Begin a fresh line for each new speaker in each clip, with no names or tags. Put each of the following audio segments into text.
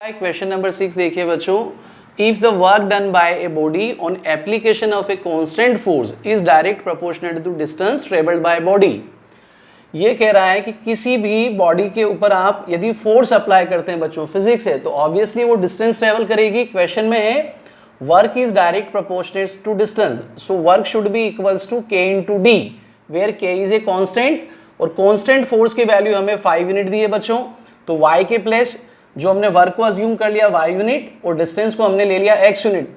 Question number 6 देखिए बच्चों, if the work done by a body on application of a constant force is direct proportional to distance travelled by body. ये कह रहा है कि किसी भी बॉडी के ऊपर आप यदि फोर्स अप्लाई करते हैं बच्चों, फिजिक्स है तो ऑब्वियसली वो डिस्टेंस ट्रेवल करेगी। क्वेश्चन में है work is direct proportional to distance, so work should be equals to k into d, where k is a constant और कांस्टेंट फोर्स की वैल्यू हमें 5 यूनिट दी है बच्चों। तो y के प्लेस जो हमने वर्क को अज्यूम कर लिया y यूनिट और डिस्टेंस को हमने ले लिया x यूनिट,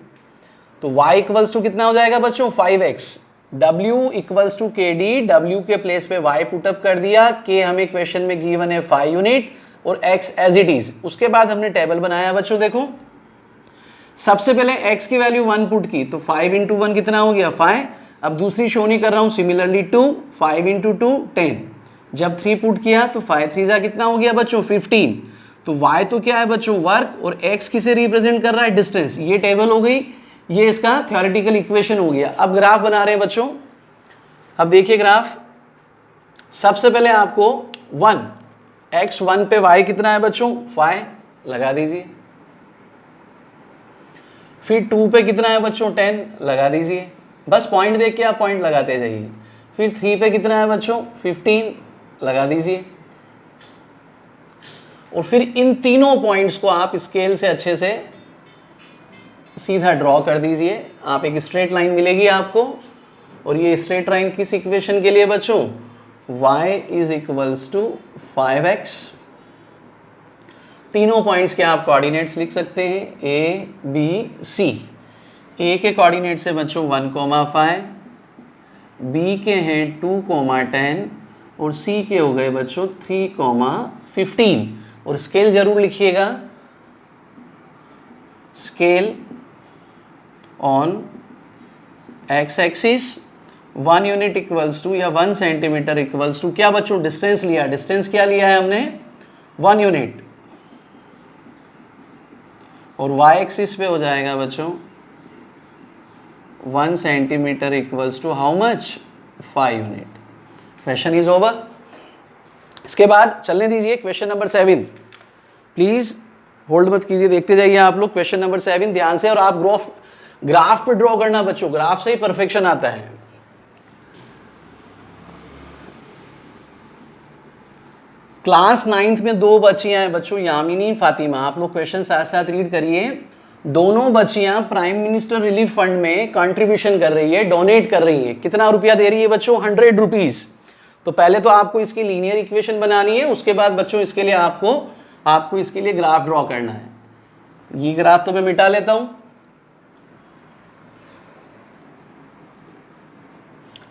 तो y इक्वल्स टू कितना हो जाएगा बच्चों 5x। w equals to kd, w के प्लेस पे y पुटअप कर दिया, k हमें क्वेश्चन में गिवन है 5 यूनिट और x एज इट इज। उसके बाद हमने टेबल बनाया बच्चों, देखो सबसे पहले x की वैल्यू 1 पुट की तो 5 इंटू 1 कितना हो गया 5। अब दूसरी शो नहीं कर रहा हूं, सिमिलरली 2, 5 इंटू 2 10। जब 3 पुट किया तो 5 3 जा कितना हो गया बच्चों 15। तो y तो क्या है बच्चों वर्क और x किसे रिप्रेजेंट कर रहा है डिस्टेंस। ये टेबल हो गई, ये इसका थ्योरेटिकल इक्वेशन हो गया। अब ग्राफ बना रहे हैं बच्चों। अब देखिए ग्राफ, सबसे पहले आपको 1 x1 पे y कितना है बच्चों 5 लगा दीजिए, फिर 2 पे कितना है बच्चों 10 लगा दीजिए, बस पॉइंट देख के आप पॉइंट लगाते जाइए। फिर 3 पे कितना है बच्चों 15 लगा दीजिए, और फिर इन तीनों पॉइंट्स को आप स्केल से अच्छे से सीधा ड्रॉ कर दीजिए। आप एक स्ट्रेट लाइन मिलेगी आपको, और ये स्ट्रेट लाइन किस इक्वेशन के लिए बच्चों y is equals to 5x। तीनों पॉइंट्स के आप कोऑर्डिनेट्स लिख सकते हैं a b c। a के कोऑर्डिनेट्स है बच्चों 1,5, b के हैं 2,10 और c के हो गए बच्चों 3,15। और स्केल जरूर लिखिएगा, scale on x axis 1 unit equals to या 1 सेंटीमीटर इक्वल्स टू क्या बच्चों डिस्टेंस लिया, डिस्टेंस क्या लिया है हमने 1 यूनिट, और y एक्सिस पे हो जाएगा बच्चों 1 centimetre equals to how much 5 unit. Question is over. इसके बाद चलने दीजिए क्वेश्चन नंबर 7, प्लीज होल्ड मत कीजिए, देखते जाइए आप लोग क्वेश्चन नंबर 7 ध्यान से। और आप ग्राफ पे ड्रॉ करना बच्चों, ग्राफ से ही परफेक्शन आता है। क्लास 9th में 2 बच्चियां हैं बच्चों, यामिनी फातिमा। आप लोग क्वेश्चन साथ साथ रीड करिए। दोनों बच्चियां प्राइम मिनिस्टर रिलीफ फंड में कंट्रीब्यूशन कर रही है, डोनेट कर रही है। कितना रुपया दे रही है बच्चों 100 रुपीज। तो पहले तो आपको इसकी लीनियर इक्वेशन बनानी है, उसके बाद बच्चों इसके लिए आपको इसके लिए ग्राफ ड्रॉ करना है। ये ग्राफ तो मैं मिटा लेता हूं।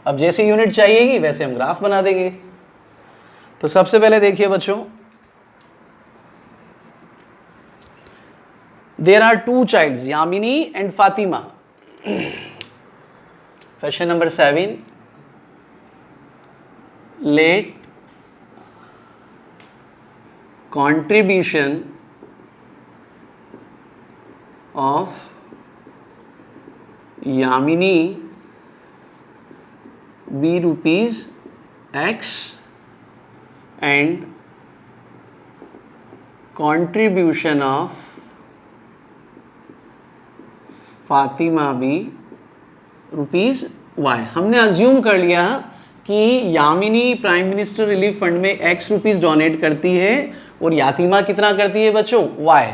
अब जैसे यूनिट चाहिएगी वैसे हम ग्राफ बना देंगे। तो सबसे पहले देखिए बच्चों, there are 2 childs Yamini and Fatima. Question number 7, let contribution of Yamini be rupees X and contribution of Fatima be rupees Y। हमने अज्यूम कर लिया कि Yamini prime minister relief fund में x रुपीस डोनेट करती है और यातिमा कितना करती है बच्चों y।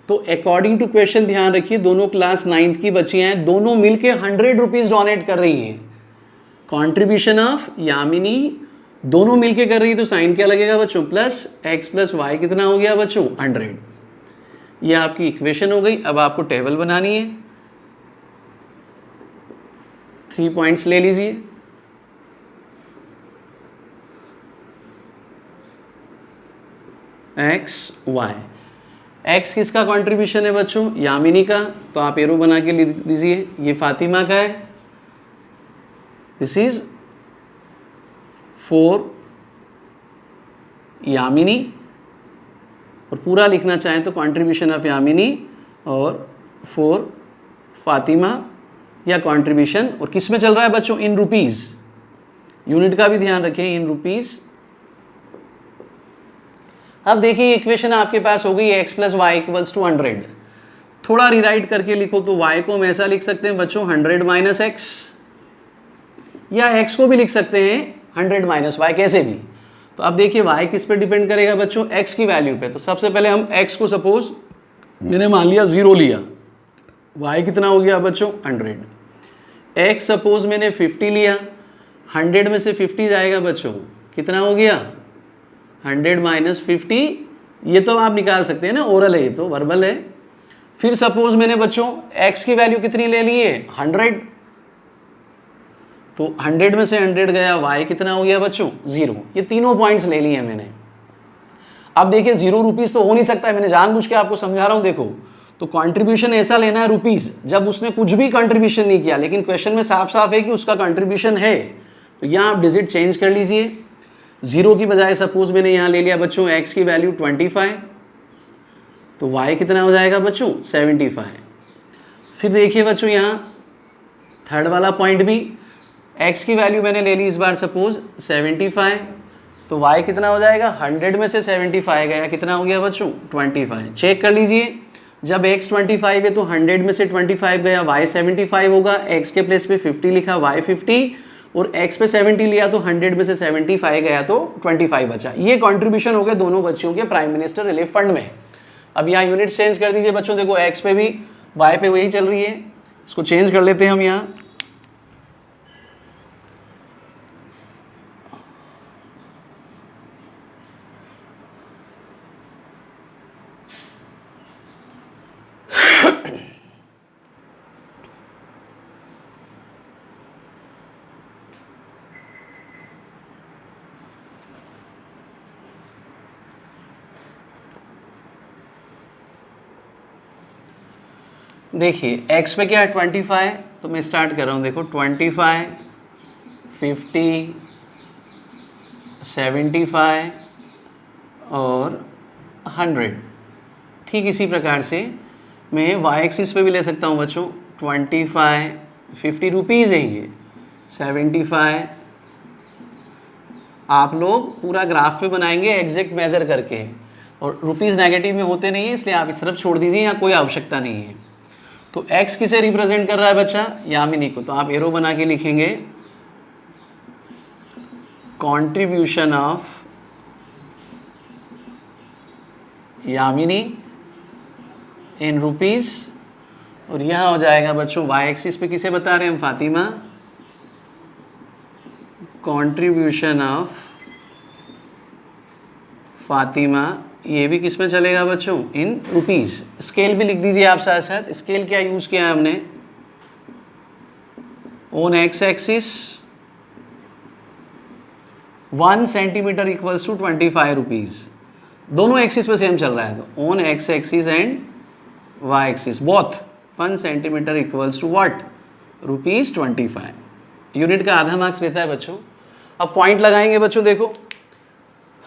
तो अकॉर्डिंग टू क्वेश्चन ध्यान रखिए, दोनों क्लास 9th की बच्चियां हैं, दोनों मिलके 100 रुपीस डोनेट कर रही हैं। कंट्रीब्यूशन ऑफ यामिनी दोनों मिलके कर रही है, तो साइन क्या लगेगा बच्चों प्लस x प्लस वाई कितना हो गया बच्चों 100। ये आपकी इक्वेशन हो गई। अब आपको टेबल बनानी है, 3 पॉइंट्स ले लीजिए। x y, x किसका कंट्रीब्यूशन है बच्चों यामिनी का, तो आप एरो बना के लिख दीजिए। ये फातिमा का है, दिस इज 4 यामिनी, और पूरा लिखना चाहें तो कंट्रीब्यूशन ऑफ यामिनी और 4 फातिमा, या कंट्रीब्यूशन। और किस में चल रहा है बच्चों इन रुपीज, यूनिट का भी ध्यान रखें इन रुपीज। अब देखिए इक्वेशन आपके पास हो गई x plus y equals to 100। थोड़ा रिराइट करके लिखो तो y को हम ऐसा लिख सकते हैं बच्चों 100 माइनस एक्स, या x को भी लिख सकते हैं 100 माइनस वाई, कैसे भी। तो अब देखिए y किस पे डिपेंड करेगा बच्चों, x की वैल्यू पे। तो सबसे पहले हम x को सपोज मैंने मान लिया 0 लिया, y कितना हो गया बच्चों 100। x सपोज मैंने 50 लिया, 100 में से 50 जाएगा बच्चों, कितना हो गया 100 माइनस 50। ये तो आप निकाल सकते हैं ना, ओरल है, ये तो वर्बल है। फिर सपोज मैंने बच्चों x की वैल्यू कितनी ले ली है 100, तो 100 में से 100 गया, y कितना हो गया बच्चों 0। ये तीनों पॉइंट्स ले लिए मैंने। अब देखिए 0 रुपीज़ तो हो नहीं सकता है, मैंने जानबूझ के आपको समझा रहा हूँ। देखो तो कंट्रीब्यूशन ऐसा लेना है रुपीज़ जब उसने कुछ भी कंट्रीब्यूशन नहीं किया, लेकिन क्वेश्चन में साफ साफ है कि उसका कंट्रीब्यूशन है। तो यहाँ आप डिजिट चेंज कर लीजिए, 0 की बजाय सपोज मैंने यहाँ ले लिया बच्चों x की वैल्यू 25, तो y कितना हो जाएगा बच्चों 75। फिर देखिए बच्चों यहाँ थर्ड वाला पॉइंट भी, x की वैल्यू मैंने ले ली इस बार सपोज 75, तो y कितना हो जाएगा 100 में से 75 गया, कितना हो गया बच्चों 25। चेक कर लीजिए, जब x 25 है तो 100 में से 25 गया, y 75 होगा, x के प्लेस पे 50 लिखा, y 50, और x पे 70 लिया तो 100 में से 75 गया तो 25 बचा। ये कंट्रीब्यूशन हो गए दोनों बच्चियों के प्राइम मिनिस्टर रिलीफ फंड में। अब यहाँ यूनिट चेंज कर दीजिए बच्चों, देखो x पे भी y पे वही चल रही है, इसको चेंज कर लेते हैं हम यहाँ। देखिए x पे क्या है 25, तो मैं स्टार्ट कर रहा हूँ। देखो 25, 50, 75 और 100। ठीक इसी प्रकार से मैं y एक्सिस पे भी ले सकता हूँ बच्चों, 25, 50 रुपीज़ है ये, 75। आप लोग पूरा ग्राफ पे बनाएंगे एग्जैक्ट मेज़र करके, और रुपीज़ नेगेटिव में होते नहीं है इसलिए आप इस तरफ छोड़ दीजिए, यहाँ कोई आवश्यकता नहीं है। तो x किसे रिप्रेजेंट कर रहा है बच्चा, यामिनी को, तो आप एरो बना के लिखेंगे contribution of Yamini in rupees, और यह हो जाएगा बच्चों y एक्सिस पे किसे बता रहे हैं हम, फातिमा, कंट्रीब्यूशन ऑफ फातिमा। ये भी किस में चलेगा बच्चों, इन रुपीज़। स्केल भी लिख दीजिए आप साथ साथ, स्केल क्या यूज़ किया है हमने, on x axis 1 centimetre equals to 25 rupees. दोनों एक्सिस पे सेम चल रहा है, तो on x axis and y axis both 1 centimetre equals to what, ₹25। Unit का आधा मार्क्स लेता है बच्चों। अब पॉइंट लगाएंगे बच्चों, देखो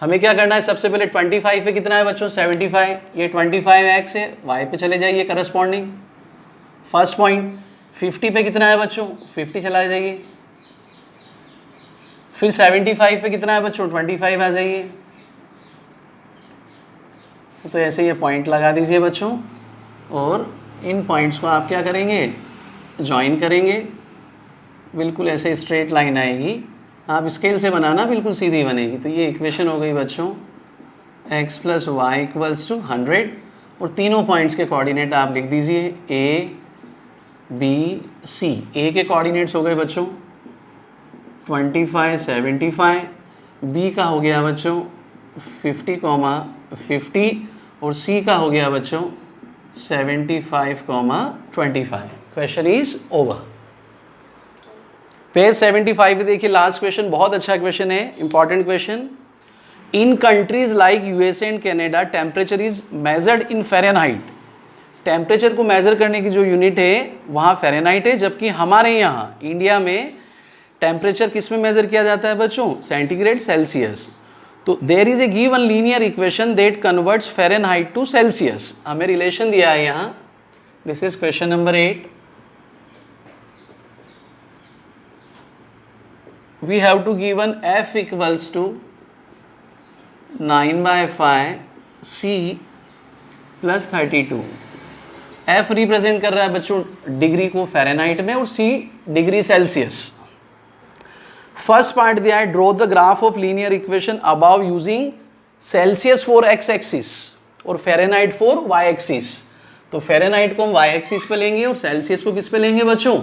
हमें क्या करना है, सबसे पहले 25 पे कितना है बच्चों 75, ये 25x है, y पे चले जाइए करस्पॉन्डिंग फर्स्ट पॉइंट। 50 पे कितना है बच्चों 50 चला जाइए, फिर 75 पे कितना है बच्चों 25 आ जाइए। तो ऐसे ये पॉइंट लगा दीजिए बच्चों, और इन पॉइंट्स को आप क्या करेंगे ज्वाइन करेंगे, बिल्कुल ऐसे स्ट्रेट लाइन आएगी। आप स्केल से बनाना, बिल्कुल सीधी बनेगी। तो ये इक्वेशन हो गई बच्चों x plus y equals to 100, और तीनों पॉइंट्स के कोऑर्डिनेट आप लिख दीजिए a b c। a के कोऑर्डिनेट्स हो गए बच्चों 25, 75, b का हो गया बच्चों 50, 50, और c का हो गया बच्चों 75, 25। Question is over. पेज 75 पे देखिए लास्ट क्वेश्चन, बहुत अच्छा क्वेश्चन है, important question. In countries like USA and Canada temperature is measured in Fahrenheit. Temperature को मेजर करने की जो यूनिट है वहाँ फ़ारेनहाइट है, जबकि हमारे यहाँ इंडिया में टेम्परेचर किस में मेजर किया जाता है बच्चों, सेंटीग्रेड, सेल्सियस। तो there is a given linear equation that converts Fahrenheit to Celsius. हमें रिलेशन दिया है यहाँ, this is question number 8। we have to given f equals to 9/5 C plus 32। F represent कर रहा है बच्चों डिग्री को फ़ारेनहाइट में और C degree Celsius. First part दिया है draw the graph of linear equation above using Celsius for x axis और फ़ारेनहाइट फॉर वाई एक्सिस। तो फ़ारेनहाइट को हम वाई एक्सिस पे लेंगे और सेल्सियस को किस पे लेंगे बच्चों,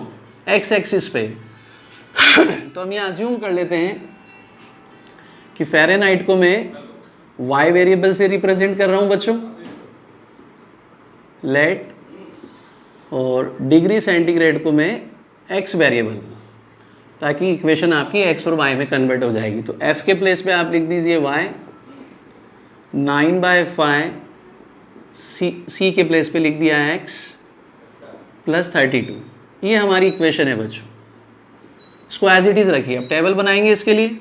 एक्स एक्सिस पे। तो हम ये अज्यूम कर लेते हैं कि फ़ारेनहाइट को मैं वाई वेरिएबल से रिप्रेजेंट कर रहा हूँ बच्चों, लेट, और डिग्री सेंटीग्रेड को मैं एक्स वेरिएबल, ताकि इक्वेशन आपकी एक्स और वाई में कन्वर्ट हो जाएगी। तो एफ के प्लेस पे आप लिख दीजिए वाई, 9/5 सी के प्लेस पे लिख दिया एक्स प्लस 32। ये हमारी इक्वेशन है बच्चों। इसको एज इट इज़ रखिए। अब टेबल बनाएंगे इसके लिए।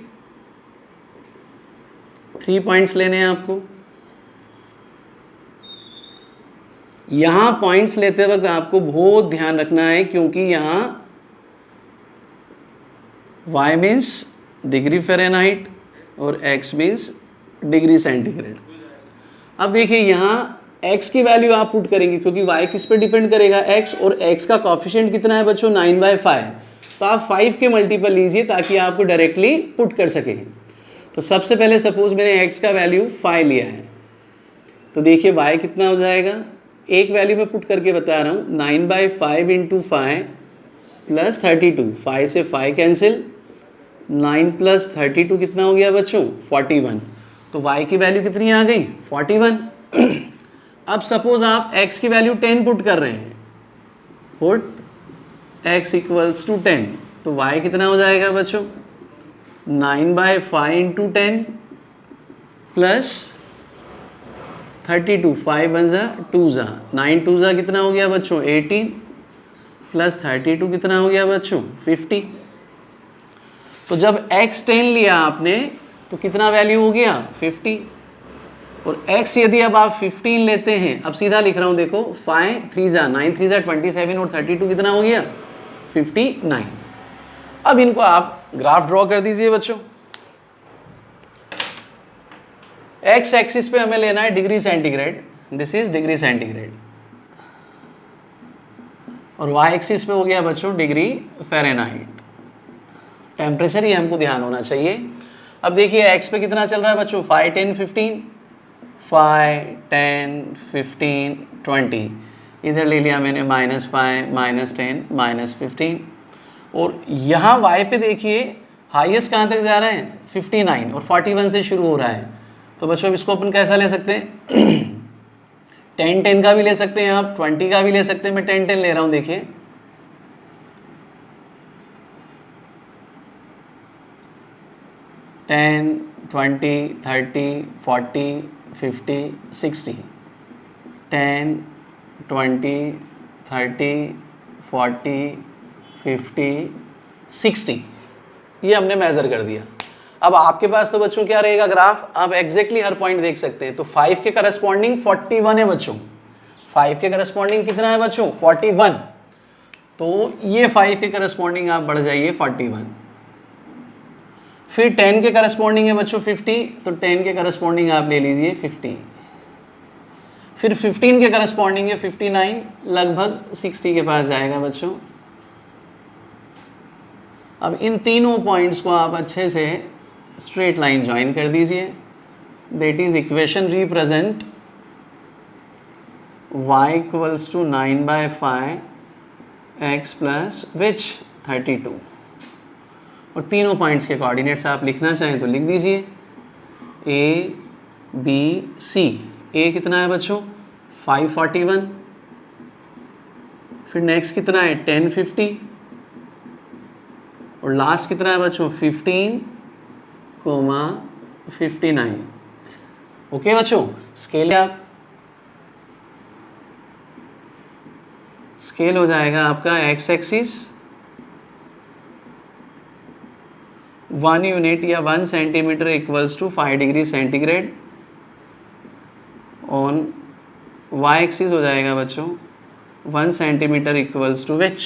3 पॉइंट्स लेने हैं आपको। यहाँ पॉइंट्स लेते वक्त आपको बहुत ध्यान रखना है, क्योंकि यहाँ y मीन्स डिग्री फ़ारेनहाइट और x मीन्स डिग्री सेंटीग्रेड। अब देखिए यहाँ x की वैल्यू आप पुट करेंगे, क्योंकि y किस पे डिपेंड करेगा, x, और x का कॉफिशिएंट कितना है बच्चों, 9/5। तो आप 5 के मल्टीपल लीजिए ताकि आपको डायरेक्टली पुट कर सकें। तो सबसे पहले सपोज मैंने x का वैल्यू 5 लिया है, तो देखिए y कितना हो जाएगा, एक वैल्यू में पुट करके बता रहा हूँ, 9/5 इंटू 5 प्लस 32। 5 से 5 कैंसिल, 9 प्लस 32 कितना हो गया बच्चों, 41। तो y की वैल्यू कितनी आ गई, 41। अब सपोज आप x की वैल्यू 10 पुट कर रहे हैं, पुट x इक्वल्स टू 10, तो y कितना हो जाएगा बच्चों, 9/5 इंटू 10 प्लस 32, 5 1 जा 2 जा, 9 2 जा कितना हो गया बच्चों, 18, प्लस 32 कितना हो गया बच्चों, 50। तो जब x 10 लिया आपने तो कितना वैल्यू हो गया, 50। और x यदि अब आप 15 लेते हैं, अब सीधा लिख रहा हूँ देखो, 5 3 जा 9 3 जा 27 और 32 कितना हो गया, 59। अब इनको आप ग्राफ ड्रॉ कर दीजिए बच्चों। x एक्सिस पे हमें लेना है degree centigrade, this is degree centigrade, और y एक्सिस पे हो गया बच्चों डिग्री फ़ारेनहाइट। टेम्परेचर ही हमको ध्यान होना चाहिए। अब देखिए x पे कितना चल रहा है बच्चों, 5 10 15, 5 10 15 20, इधर ले लिया मैंने -5 -10 -15। और यहाँ y पे देखिए हाईएस्ट कहाँ तक जा रहा है, 59, और 41 से शुरू हो रहा है। तो बच्चों अब इसको अपन कैसा ले सकते हैं, 10 10 का भी ले सकते हैं आप, 20 का भी ले सकते हैं। मैं 10 10 ले रहा हूँ, देखिए 10 20 30 40 50 60, 10 20 30 40 50 60, ये हमने मेज़र कर दिया। अब आपके पास तो बच्चों क्या रहेगा ग्राफ, आप एग्जैक्टली हर पॉइंट देख सकते हैं। तो 5 के करस्पॉन्डिंग 41 है बच्चों, 5 के करस्पॉन्डिंग कितना है बच्चों, 41। तो ये 5 के करस्पॉन्डिंग आप बढ़ जाइए 41। फिर 10 के करस्पॉन्डिंग है बच्चों 50, तो 10 के करस्पॉन्डिंग आप ले लीजिए 50। फिर 15 के करस्पॉन्डिंग है 59, लगभग 60 के पास जाएगा बच्चों। अब इन तीनों पॉइंट्स को आप अच्छे से स्ट्रेट लाइन ज्वाइन कर दीजिए। That is equation represent y equals to 9/5 x plus which 32। और तीनों पॉइंट्स के कोऑर्डिनेट्स आप लिखना चाहें तो लिख दीजिए, a b c। a कितना है बच्चों, 541, फिर नेक्स्ट कितना है 1050, और लास्ट कितना है बच्चों 15, 59। ओके बच्चों, स्केल आप स्केल हो जाएगा आपका x एक्सिस 1 यूनिट या 1 centimetre equals to 5 degree centigrade. On y axis हो जाएगा बच्चों 1 centimetre equals to which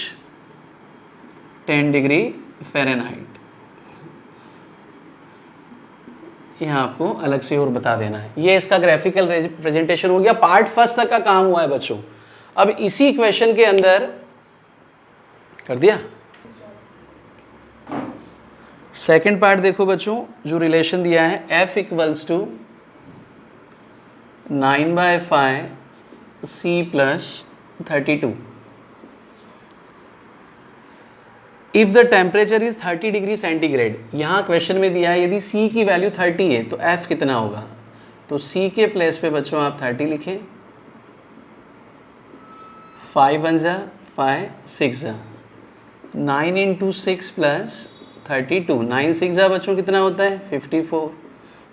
10 degree Fahrenheit. यहाँ आपको अलग से और बता देना है। ये इसका ग्राफिकल प्रेजेंटेशन हो गया। पार्ट फर्स्ट तक का काम हुआ है बच्चों। अब इसी क्वेश्चन के अंदर कर दिया सेकंड पार्ट। देखो बच्चों, जो रिलेशन दिया है f equals to 9/5 c plus 32। If the temperature is 30 degree centigrade, यहाँ क्वेश्चन में दिया है यदि c की वैल्यू 30 है तो f कितना होगा। तो c के प्लेस पे बच्चों आप 30 लिखें, 5 1 जा 5 6 जा 9 इंटू 6 प्लस 32, 9 6 जा बच्चों कितना होता है 54,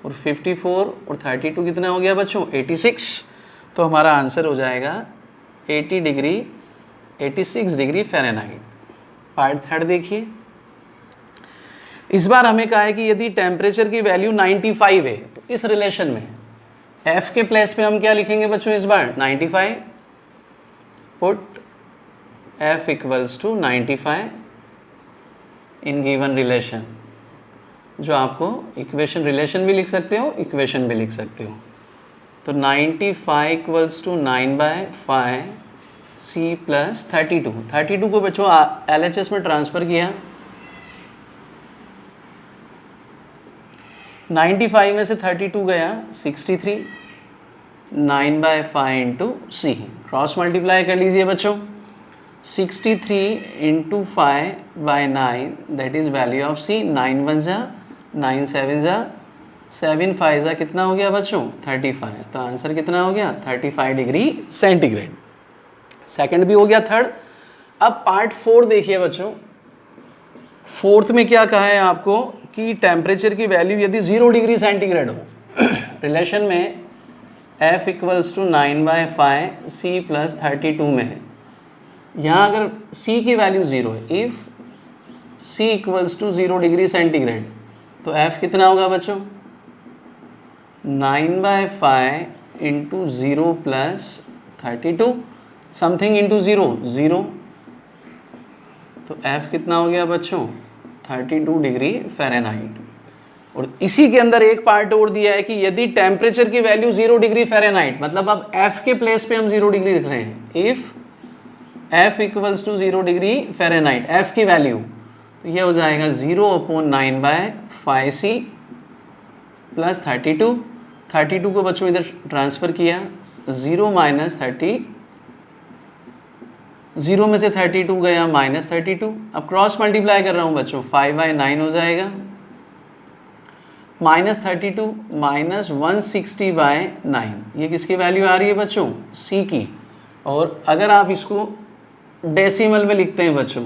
और 54 और 32 कितना हो गया बच्चों 86। तो हमारा आंसर हो जाएगा 86 डिग्री फ़ारेनहाइट। पार्ट थर्ड देखिए, इस बार हमें कहा है कि यदि टेम्परेचर की वैल्यू 95 है तो इस रिलेशन में f के प्लेस पे हम क्या लिखेंगे बच्चों इस बार 95। Put f equals to 95 in given relation, जो आपको इक्वेशन रिलेशन भी लिख सकते हो, इक्वेशन भी लिख सकते हो। तो 95 इक्वल्स टू 9/5 c प्लस 32 को बच्चों LHS में ट्रांसफ़र किया, 95 में से 32 गया 63, 9/5 इंटू सी, क्रॉस मल्टीप्लाई कर लीजिए बच्चों। 63 into 5/9 that is value of C. 9 1 जा 9 7 जा 7 5 जा कितना हो गया बच्चों 35। तो आंसर कितना हो गया 35 डिग्री सेंटीग्रेड। सेकंड भी हो गया, थर्ड। अब पार्ट 4 देखिए बच्चों। फोर्थ में क्या कहा है आपको कि टेम्परेचर की वैल्यू यदि 0 डिग्री सेंटीग्रेड हो रिलेशन में f equals to 9/5 c plus 32 में है। यहाँ अगर c की वैल्यू 0 है, if c equals to 0 degree centigrade, तो f कितना होगा बच्चों 9/5 इंटू 0 प्लस 32, समथिंग इंटू 0। तो f कितना हो गया बच्चों 32 डिग्री फ़ारेनहाइट। और इसी के अंदर एक पार्ट और दिया है कि यदि टेम्परेचर की वैल्यू 0 डिग्री फ़ारेनहाइट, मतलब अब f के प्लेस पे हम 0 डिग्री लिख रहे हैं, if f equals to 0 degree Fahrenheit, f की वैल्यू, तो ये हो जाएगा 0/9/5 c प्लस 32 को बच्चों इधर ट्रांसफ़र किया, 0 माइनस 30, 0 में से 32 गया माइनस 32। अब क्रॉस मल्टीप्लाई कर रहा हूँ बच्चों, 5/9 हो जाएगा, माइनस 32 माइनस 160/9, ये किसकी वैल्यू आ रही है बच्चों c की। और अगर आप इसको डेसिमल में लिखते हैं बच्चों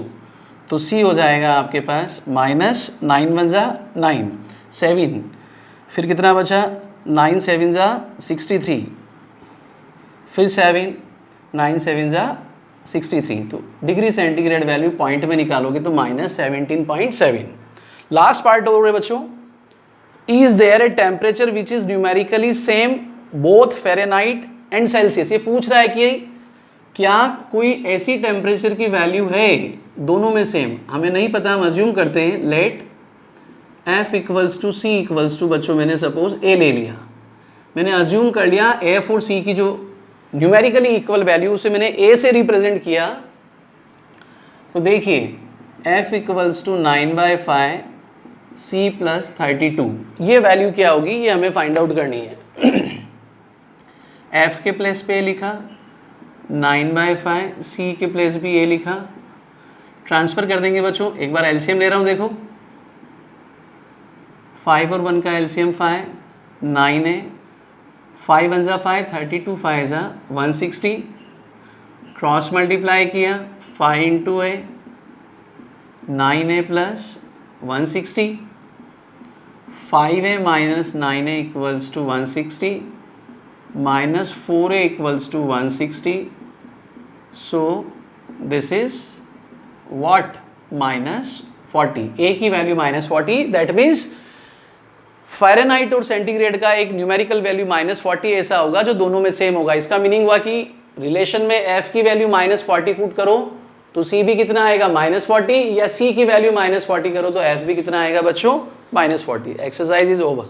तो c हो जाएगा आपके पास माइनस 9 1 जा 9 7, फिर कितना बचा 9 7 जा 63, फिर 7 9 7 जा 63। तो डिग्री सेंटीग्रेड वैल्यू पॉइंट में निकालोगे तो -17.7। लास्ट पार्ट हो रहे बच्चों, is there a temperature which is numerically same both Fahrenheit and Celsius. ये पूछ रहा है कि क्या कोई ऐसी टेम्परेचर की वैल्यू है दोनों में सेम, हमें नहीं पता, हम अज्यूम करते हैं। Let f equals to c equals to बच्चों मैंने सपोज a ले लिया, मैंने अज्यूम कर लिया f और c की जो न्यूमेरिकली इक्वल वैल्यू उसे मैंने a से रिप्रेजेंट किया। तो देखिए f equals to 9/5 c plus 32, ये वैल्यू क्या होगी ये हमें फाइंड आउट करनी है। f के प्लेस पे a लिखा, 9/5 c के प्लेस भी a लिखा, ट्रांसफ़र कर देंगे बच्चों। एक बार एलसीएम ले रहा हूँ, देखो 5 और 1 का एलसीएम 5, 9 है, 5 1 जा 5, 32 5 जा 160, क्रॉस मल्टीप्लाई किया 5 into a 9a plus 160, 5a minus 9a equals to 160, minus 4a equals to 160। So this is what -40, a की वैल्यू -40, दैट मीन्स फ़ारेनहाइट और सेंटीग्रेड का एक न्यूमेरिकल वैल्यू -40 ऐसा होगा जो दोनों में सेम होगा। इसका मीनिंग हुआ कि रिलेशन में f की वैल्यू -40 पुट करो तो c भी कितना आएगा -40, या c की वैल्यू -40 करो तो f भी कितना आएगा बच्चों -40। Exercise is over.